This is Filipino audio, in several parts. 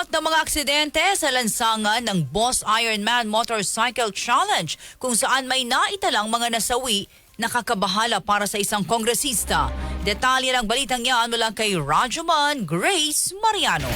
Umaabot ng mga aksidente sa lansangan ng Boss Ironman Motorcycle Challenge kung saan may naitalang mga nasawi, nakakabahala para sa isang kongresista. Detalye ng balitang yan mula kay Rajuman Grace Mariano.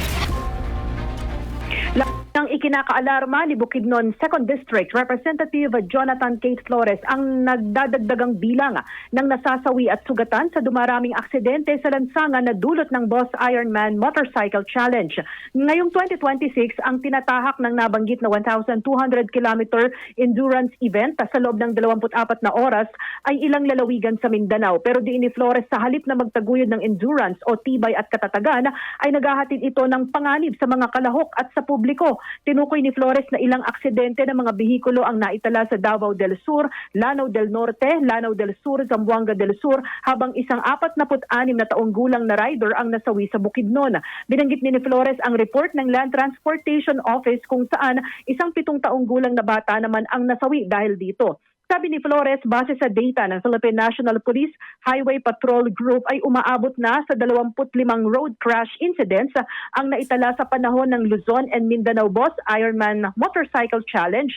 Nang ikinakaalarma ni Bukidnon 2nd District Representative Jonathan Kate Flores ang nagdadagdagang bilang ng nasasawi at sugatan sa dumaraming aksidente sa lansangan na dulot ng Boss Ironman Motorcycle Challenge. Ngayong 2026, ang tinatahak ng nabanggit na 1,200 kilometer endurance event sa loob ng 24 na oras ay ilang lalawigan sa Mindanao. Pero diin ni Flores sa halip na magtaguyod ng endurance o tibay at katatagan ay naghahatid ito ng panganib sa mga kalahok at sa publiko. Tinukoy ni Flores na ilang aksidente ng mga bihikulo ang naitala sa Davao del Sur, Lanao del Norte, Lanao del Sur, Zamboanga del Sur, habang isang 46 na taong gulang na rider ang nasawi sa Bukidnon. Binanggit ni Flores ang report ng Land Transportation Office kung saan isang 7 taong gulang na bata naman ang nasawi dahil dito. Sabi ni Flores, base sa data ng Philippine National Police Highway Patrol Group ay umaabot na sa 25 road crash incidents ang naitala sa panahon ng Luzon and Mindanao Boss Ironman Motorcycle Challenge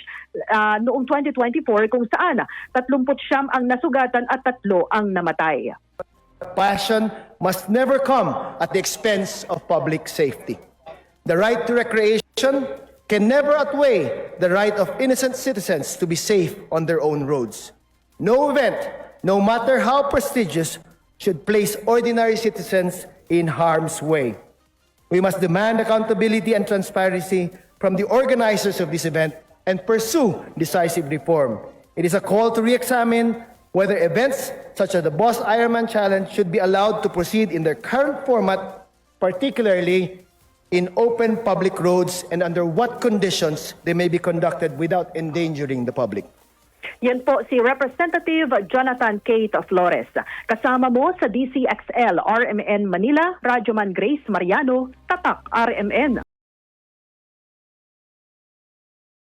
noong 2024 kung saan 39 ang nasugatan at 3 ang namatay. Passion must never come at the expense of public safety. The right to recreation can never outweigh the right of innocent citizens to be safe on their own roads. No event, no matter how prestigious, should place ordinary citizens in harm's way. We must demand accountability and transparency from the organizers of this event and pursue decisive reform. It is a call to re-examine whether events such as the Boss Ironman Challenge should be allowed to proceed in their current format, particularly in open public roads, and under what conditions they may be conducted without endangering the public. Yan po si Representative Jonathan Kate Flores. Kasama mo sa DCXL RMN Manila, Rajuman Grace Mariano, Tatak RMN.